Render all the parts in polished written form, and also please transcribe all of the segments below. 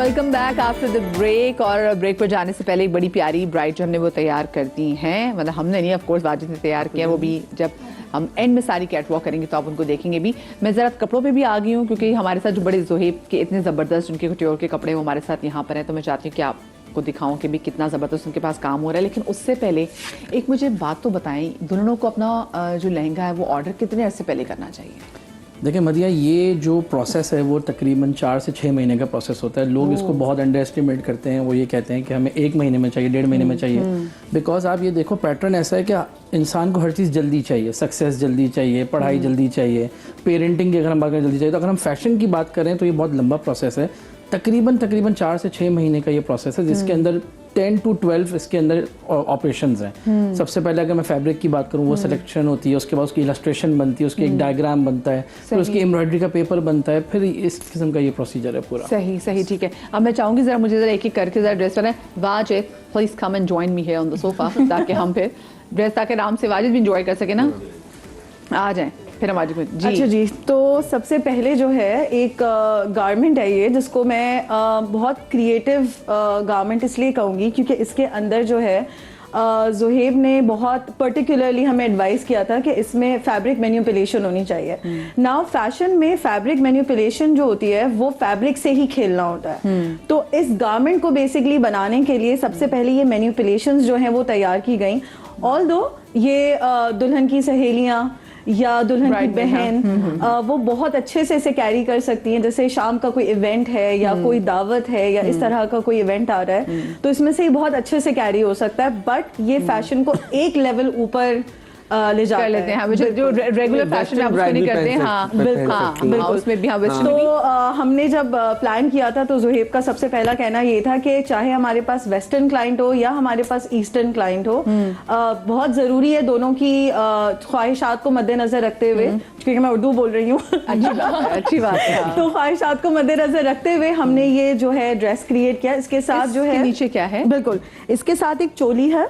Welcome back after the break. और break पर जाने से पहले एक बड़ी प्यारी ब्राइड जो हमने वो तैयार कर दी हैं, मतलब हमने नहीं, ऑफ कोर्स वाजिद ने तैयार किया, वो भी जब हम एंड में सारी कैट वॉक करेंगे तो आप उनको देखेंगे भी। मैं ज़रा कपड़ों पे भी आ गई हूँ क्योंकि हमारे साथ जो बड़े ज़ोहेब के इतने ज़बरदस्त उनके कटोर के कपड़े वो हमारे साथ यहाँ पर हैं, तो मैं चाहती हूँ कि आपको दिखाऊं कि भी कितना ज़बरदस्त उनके पास काम हो रहा है। लेकिन उससे पहले एक मुझे बात तो बताएं, दुल्हनों को अपना जो लहंगा है वो ऑर्डर कितने अर्से पहले करना चाहिए? देखिए मदिया, ये जो प्रोसेस है वो तकरीबन 4 से 6 महीने का प्रोसेस होता है। लोग इसको बहुत अंडर एस्टिमेट करते हैं। वो ये कहते हैं कि हमें 1 महीने में चाहिए, 1.5 महीने में चाहिए। बिकॉज आप ये देखो, पैटर्न ऐसा है कि इंसान को हर चीज़ जल्दी चाहिए, सक्सेस जल्दी चाहिए, पढ़ाई जल्दी चाहिए, पेरेंटिंग की अगर हम बात करें जल्दी चाहिए। तो अगर हम फैशन की बात करें तो ये बहुत लंबा प्रोसेस है। तकरीबन 4 से 6 महीने का ये प्रोसेस है, जिसके अंदर 10 to 12 इसके अंदर ऑपरेशंस हैं। सबसे पहले अगर मैं फैब्रिक की बात करूँ, वो सिलेक्शन होती है, उसके बाद उसकी इलस्ट्रेशन बनती है, उसकी एक डायग्राम बनता है, फिर उसकी एम्ब्रॉयडरी का पेपर बनता है, फिर इस किस्म का ये प्रोसीजर है पूरा। सही सही, ठीक है। अब मैं चाहूँगी ज़रा मुझे ज़रा एक एक करके ज़रा ड्रेस बनाए। Wajid please come and join me here on the sofa, ताकि हम फिर ड्रेस ताकि आराम से वाजिद भी इंजॉय कर सके ना। आ जाएँ फिर हमारी जी। अच्छा जी, तो सबसे पहले जो है एक गारमेंट है ये, जिसको मैं बहुत क्रिएटिव गारमेंट इसलिए कहूँगी क्योंकि इसके अंदर जो है ज़ोहेब ने बहुत पर्टिकुलरली हमें एडवाइस किया था कि इसमें फैब्रिक मैन्युपुलेशन होनी चाहिए। नाउ फैशन में फैब्रिक मैन्युपुलेशन जो होती है वो फैब्रिक से ही खेलना होता है। तो इस गारमेंट को बेसिकली बनाने के लिए सबसे पहले ये मैन्युपुलेशंस जो हैं वो तैयार की गई। ऑल्दो ये दुल्हन की सहेलियाँ या दुल्हन की बहन वो बहुत अच्छे से इसे कैरी कर सकती हैं। जैसे शाम का कोई इवेंट है या कोई दावत है या इस तरह का कोई इवेंट आ रहा है, तो इसमें से बहुत अच्छे से कैरी हो सकता है। बट ये फैशन को एक लेवल ऊपर ले जा लेते हैं, जो रेगुलर फैशन आप उसमें नहीं करते हैं। हाँ बिल्कुल, उसमें भी। हाँ, तो हमने जब प्लान किया था तो ज़ोहेब का सबसे पहला कहना ये था कि चाहे हमारे पास वेस्टर्न क्लाइंट हो या हमारे पास ईस्टर्न क्लाइंट हो, बहुत ज़रूरी है दोनों की ख्वाहिशात को मद्देनजर रखते हुए, क्योंकि मैं उर्दू बोल रही हूँ। अच्छी बात है। तो ख्वाहिशात को मद्देनजर रखते हुए हमने ये जो है ड्रेस क्रिएट किया। इसके साथ जो है नीचे क्या है, बिल्कुल इसके साथ एक चोली है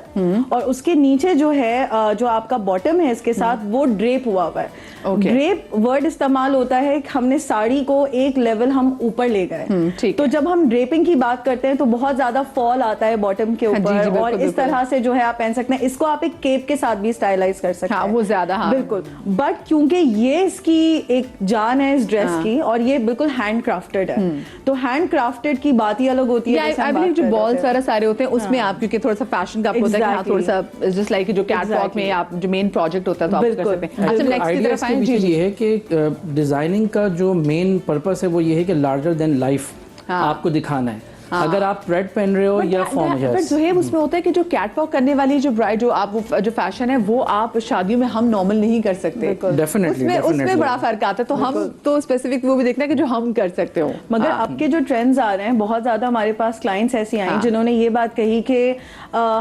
और उसके नीचे जो है जो आपका बॉटम है इसके साथ वो ड्रेप हुआ हुआ है। ड्रेप वर्ड इस्तेमाल होता है कि हमने साड़ी को एक लेवल हम ऊपर ले गए। तो जब हम ड्रेपिंग की बात करते हैं तो बहुत ज्यादा फॉल आता है बॉटम के ऊपर, और इस तरह से जो है आप पहन सकते हैं। इसको आप एक केप के साथ भी स्टाइलाइज कर सकते हैं। वो ज्यादा बिल्कुल। बट क्योंकि ये इसकी एक जान है इस ड्रेस की, और ये बिल्कुल हैंड क्राफ्टेड है, तो हैंड क्राफ्टेड की बात ही अलग होती है। आई बिलीव जो बॉल्स वगैरह सारे होते हैं उसमें आप, क्योंकि थोड़ा सा फैशन का होता है कि थोड़ा सा जस्ट लाइक जो कैटवॉक में आप जो मेन प्रोजेक्ट होता है तो आप कर सकते हैं। अच्छा, नेक्स्ट की तरफ आएं। जी, ये है कि डिजाइनिंग का जो मेन पर्पस है वो ये है कि लार्जर देन लाइफ आपको दिखाना है। अगर आप रेड पहन रहे हो या फॉर्मल, बट ज़ोहेब उसमें होता है कि जो कैटवॉक करने वाली जो ब्राइड जो आप जो फैशन है वो आप शादियों में हम नॉर्मल नहीं कर सकते। डेफिनेटली उसमें बड़ा फर्क आता है। तो हम तो स्पेसिफिक वो भी देखना है कि जो हम कर सकते हो। मगर अब के जो ट्रेंड्स आ रहे हैं, बहुत ज्यादा हमारे पास क्लाइंट्स ऐसी आई जिन्होंने ये बात कही कि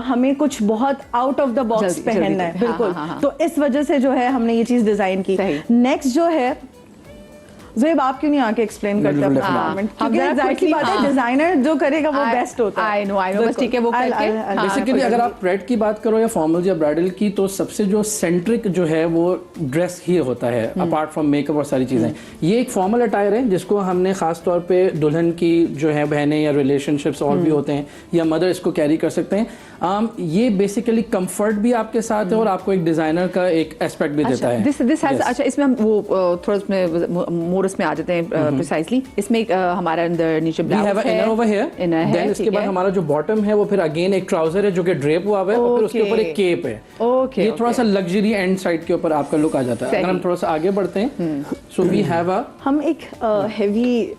हमें कुछ बहुत आउट ऑफ द बॉक्स पहनना है। बिल्कुल। तो इस वजह से जो है हमने ये चीज डिजाइन की। नेक्स्ट जो है, ज़ोहेब आप क्यों नहीं आके एक्सप्लेन करते अपना गारमेंट? क्योंकि एग्जैक्टली बात है, डिजाइनर जो करेगा वो बेस्ट होता है। आई नो बस ठीक है वो करके। बेसिकली अगर आप रेड की बात करो या फॉर्मल या ब्राइडल की, तो सबसे जो सेंट्रिक जो है वो ड्रेस ही होता है, अपार्ट फ्रॉम मेकअप और सारी चीजें। ये एक फॉर्मल अटायर है जिसको हमने खास तौर पे दुल्हन की जो है बहनें या रिलेशनशिप्स और भी होते हैं या मदर इसको कैरी कर सकते हैं। ये बेसिकली कंफर्ट भी आपके साथ है और आपको एक डिजाइनर का एक एस्पेक्ट भी देता है। अच्छा, इसमें हम वो थोड़ा उसमें इसमें आ जाते हैं प्रिसाइजली। इसमें एक हमारा अंदर नीचे ब्लाउज है, इनर ओवर हियर, देन इसके बाद हमारा जो बॉटम है वो फिर अगेन एक ट्राउजर है जो कि ड्रेप हुआ है और फिर उसके ऊपर एक केप है। ये थोड़ा सा लग्जरी एंड साइड के ऊपर आपका लुक आ जाता है। अगर हम थोड़ा सा आगे बढ़ते हैं, सो वी हैव हम एक हेवी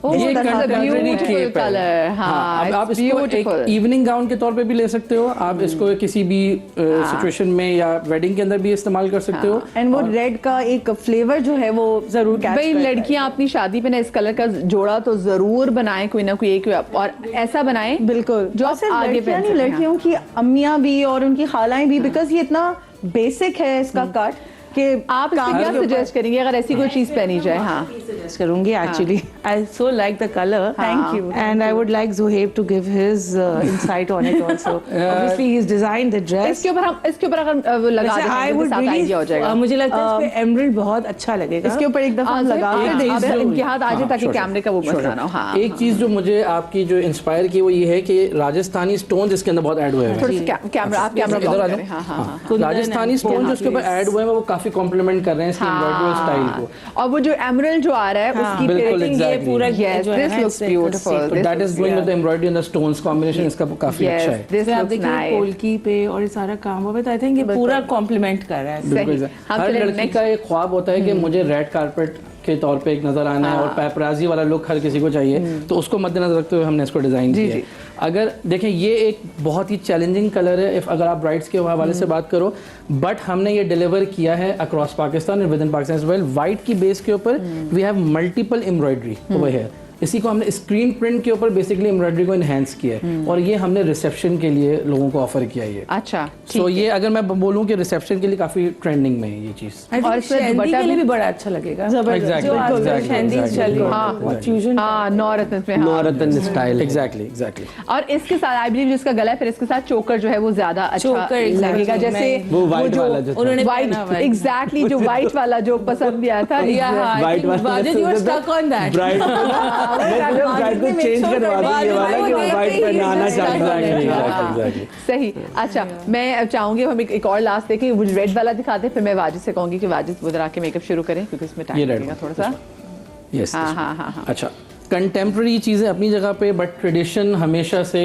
ये ब्यूटीफुल कलर। हाँ, अब आप इसको एक इवनिंग गाउन के तौर पे भी ले सकते हो। आप इसको किसी भी सिचुएशन में या वेडिंग के अंदर भी इस्तेमाल कर सकते हो। एंड वो रेड का एक फ्लेवर जो है वो जरूर कैच भाई लड़कियां अपनी शादी पे ना इस कलर का जोड़ा तो जरूर बनाएं, कोई ना कोई एक, और ऐसा बनाएं बिल्कुल जो आप आगे पहन सकें। लड़कियों की अम्मियां भी और उनकी खालाएं भी, बिकॉज ये इतना बेसिक है इसका कट। कि आप इसमें क्या सजेस्ट करेंगे अगर ऐसी कोई चीज पहनी जाए? हाँ, सजेस्ट करूंगी actually. I so like the colour, Thank you. And I would like Zuhaib to give his insight on it also. Obviously he is design the dress. इसके ऊपर अगर वो लगा दें आई तो वुड साथ आइडिया हो जाएगा। मुझे लगता है इस पे एमराल्ड बहुत अच्छा लगेगा। इसके ऊपर एक दफा लगा आप इनके हाथ आ जाए ताकि कैमरे का वो मत Sure. ना हो। हाँ, एक चीज जो मुझे आपकी जो इंस्पायर की वो ये है कि राजस्थानी स्टोन्स इसके अंदर बहुत ऐड हुए हैं। थोड़ा सा कैमरा आप कैमरा इधर ब्लॉक आ जाओ। करें। हाँ, हाँ, हाँ। कुंदन राजस्थानी and स्टोन जो उसके ऊपर ऐड हुए हैं वो काफी कॉम्प्लीमेंट कर रहे हैं इसके एम्ब्रॉयडरी स्टाइल को। और वो जो एमरल्ड जो आ रहा है उसकी बिल्कुल, plating ये exactly. पूरा Yes, जो है this ना, looks it's beautiful. beautiful. This that is looks- going with the embroidery and the stones combination इसका काफी अच्छा Yes, है। this आप looks देखिए nice. पोल्की पे और ये सारा काम हुआ है, तो आई थिंक ये पूरा कॉम्प्लीमेंट कर रहा है। बिल्कुल सही। हम हर चलें लड़की next. का एक ख्वाब होता है कि मुझे रेड कारपेट के तौर पे एक नजर आना है और पैपराजी वाला लुक हर किसी को चाहिए, तो उसको मद्देनजर रखते हुए हमने इसको डिजाइन किया है। अगर देखें ये एक बहुत ही चैलेंजिंग कलर है अगर आप ब्राइड्स के हवाले से बात करो, बट हमने ये डिलीवर किया है अक्रॉस पाकिस्तान और within Pakistan as well. White की बेस के ऊपर we have multiple embroidery over here. इसी को हमने स्क्रीन प्रिंट के ऊपर बेसिकली एम्ब्रॉयडरी को इनहेंस किया है और ये हमने रिसेप्शन के लिए लोगों को ऑफर किया है ये। अच्छा, सो ये अगर मैं बोलूं कि रिसेप्शन के लिए काफी ट्रेंडिंग में है ये चीज। और इसमें शेंदी दुपट्टा के लिए भी भी बड़ा अच्छा लगेगा। Exactly, जो आजकल exactly, शेंदी exactly. चल रही हाँ, है फ्यूजन। हाँ, नौरत्न में। हाँ। नौरत्न स्टाइल। एग्जैक्टली और इसके साथ आई बिलीव जिसका गला है फिर इसके साथ चोकर जो है वो ज्यादा अच्छा चोकर, exactly. लगेगा। जैसे वो white वाला जो था। उन्होंने वाइट पहना हुआ है। एग्जैक्टली जो वाइट वाला जो पसंद भी आया था। White वाला Wajid you are stuck on that. Bride को चेंज करवा दी ये वाला कि वो वाइट पहनाना चाहता है। सही। अच्छा, मैं चाहूंगी हम एक और लास्ट देखें, वो रेड वाला दिखाते हैं, फिर मैं वाजिद से कहूंगी कि वाजिद उधर आके मेकअप शुरू करें क्योंकि इसमें ये टाइम red लगेगा थोड़ा सा। यस हाँ, हाँ, हाँ, हाँ। अच्छा, कंटेम्प्रेरी चीज़ें अपनी जगह पे, बट ट्रेडिशन हमेशा से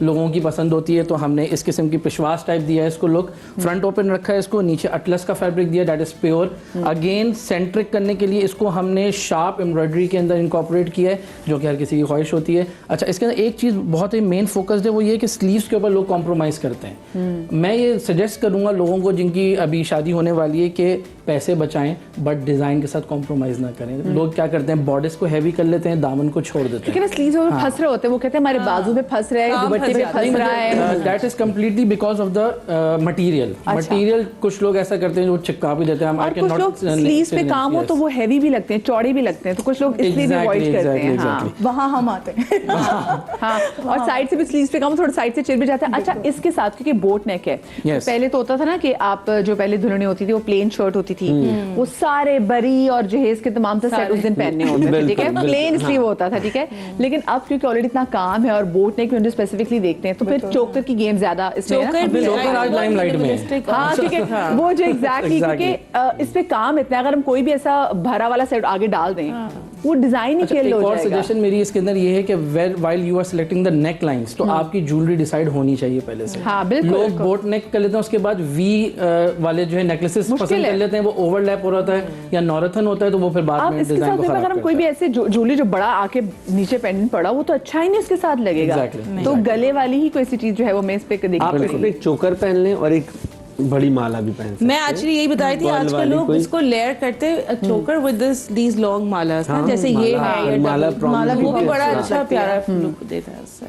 लोगों की पसंद होती है, तो हमने इस किस्म की पिशवास टाइप दिया है इसको लुक। फ्रंट ओपन रखा है इसको, नीचे अटलस का फैब्रिक दिया that is pure. Again centric करने के लिए इसको हमने शार्प एम्ब्रॉयडरी के अंदर इनकॉर्पोरेट किया है जो कि हर किसी की ख्वाहिश होती है। अच्छा, इसके अंदर एक चीज़ बहुत ही मेन फोकस्ड है, वो ये कि स्लीव्स के ऊपर लोग कॉम्प्रोमाइज़ करते हैं। मैं ये सजेस्ट करूँगा लोगों को जिनकी अभी शादी होने वाली है कि पैसे बचाएं बट डिज़ाइन के साथ कॉम्प्रोमाइज़ ना करें। लोग क्या करते हैं, बॉर्डर्स को हैवी कर लेते हैं, दामन को छोड़ देते क्योंकि हैं। ना स्लीव्स में फंस रहे होते हैं, वो कहते हैं हमारे बाजू में फंस रहा है, दुपट्टे पे फंस रहा है। That is completely because of the material. कुछ लोग ऐसा करते हैं जो चिपका भी देते हैं। और कुछ लोग स्लीव्स पे काम हो तो वो हैवी भी लगते हैं, चौड़े भी लगते हैं, तो कुछ लोग इसलिए भी अवॉइड करते हैं। हाँ, वहाँ हम आते हैं। हाँ, और साइड से भी स्लीव्स पे काम, थोड़ा साइड से चिर भी जाता है। अच्छा, इसके साथ क्योंकि बोट नेक है, Yes. पहले तो होता था ना कि आप जो पहले दुल्हनी होती थी वो प्लेन शर्ट होती थी, वो सारे बरी और जहेज के तमाम से सेट उस दिन पहनने होते थे, ठीक है, बिल्कुल, प्लेन स्लीव होता था, ठीक है। लेकिन अब क्योंकि ऑलरेडी इतना काम है और बोट नेक में स्पेसिफिकली देखते हैं, तो फिर चोकर की गेम ज्यादा इसमें है ना। चोकर आज limelight में है। हाँ, ठीक है, वो जो एग्जैक्टली क्योंकि इस पे काम इतना है, अगर हम कोई भी ऐसा भरा वाला सेट आगे डाल दें वो डिजाइन ही अच्छा, खेल एक हो और जाएगा। सजेशन मेरी इसके अंदर ये है कि while you are selecting the neck lines, तो आपकी ज्वेलरी डिसाइड होनी चाहिए पहले से। हाँ, बिल्कुल, लोग बिल्कुल। बोट नेक कर लेते हैं, उसके बाद वी वाले जो है नेकलेसेस मुश्किल पसंद है। कर लेते हैं, वो ओवरलैप हो रहा होता है या नॉरथन होता है, तो वो फिर बाद आप में इसके डिजाइन साथ को में खराब अगर हम करता कोई है। भी ऐसे ज्वेलरी जो बड़ा आके नीचे पेंडेंट पड़ा, वो तो अच्छा ही नहीं उसके साथ लगेगा। Exactly. तो गले वाली ही कोई सी चीज जो है वो मैं इस पे आप देखी। इसमें एक चोकर पहन लें और एक बड़ी माला भी पहन सकते मैं एक्चुअली यही बताई थी, बॉल आजकल वाली लोग कोई- इसको लेयर करते चोकर विद दीज लॉन्ग मालास ना, जैसे ये माला- है, ये माला double- prominent वो भी है, बड़ा हाँ। अच्छा प्यारा लुक देता है उससे।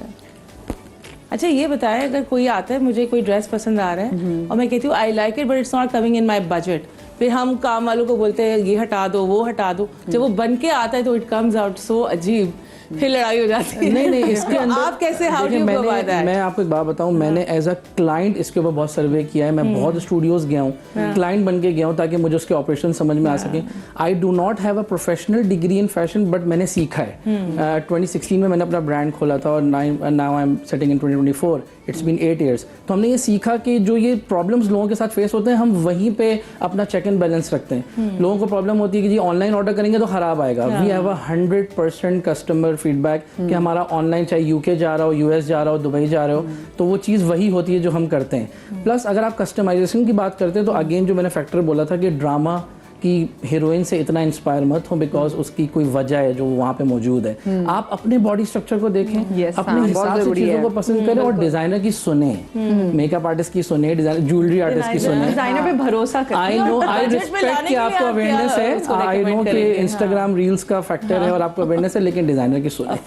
अच्छा, ये बताएं, अगर कोई आता है, मुझे कोई ड्रेस पसंद आ रहा है और मैं कहती हूँ I like it but it's not coming in my budget, फिर हम काम वालों को बोलते हैं ये हटा दो वो हटा दो, जब वो बन के आता है तो इट कम्स आउट सो अजीब, फिर लड़ाई हो जाती है। नहीं इसके अंदर आप कैसे, हाउ डू देखिए, यू गो अबाउट दैट? मैं आपको एक बात बताऊं, मैंने एज अ क्लाइंट इसके ऊपर बहुत सर्वे किया है, मैं बहुत स्टूडियोज गया हूँ, क्लाइंट बन के गया हूँ ताकि मुझे उसके ऑपरेशन समझ में आ सके। I do not have a professional degree in fashion, but मैंने सीखा है। 2016 में मैंने अपना ब्रांड खोला था और now I am setting in 2024, it's been 8 years। तो हमने ये सीखा कि जो ये प्रॉब्लम्स लोगों के साथ फेस होते हैं, हम वहीं पे अपना चेक एंड बैलेंस रखते हैं। लोगों को प्रॉब्लम होती है कि जी ऑनलाइन ऑर्डर करेंगे तो खराब आएगा। We have a 100% customer feedback कि हमारा ऑनलाइन चाहे यूके जा रहा हो, यूएस जा रहा हो, दुबई जा रहे हो, तो वो चीज़ वही होती है जो हम करते हैं। प्लस अगर आप कस्टमाइजेशन की बात करते हैं तो अगेन जो मैंने फैक्टर बोला था कि ड्रामा कि हीरोइन से इतना इंस्पायर मत हो बिकॉज उसकी कोई वजह है जो वहाँ पे मौजूद है। आप अपने बॉडी स्ट्रक्चर को देखें, Yes, अपने हाँ, हिसाब बहुत से जरूरी चीज़ों है। को पसंद करें और डिजाइनर की सुने, मेकअप आर्टिस्ट की सुने, ज्वेलरी आर्टिस्ट की सुने। डिजाइनर पे भरोसा करें। आई नो, आई budget में रिस्पेक्ट लाने कि के लिए आपको आप अवेयरनेस क्या है, उसको आई नो recommend कि करेंगे? इंस्टाग्राम रील्स का फैक्टर है और आपको अवेयरनेस है, लेकिन डिजाइनर की सुने।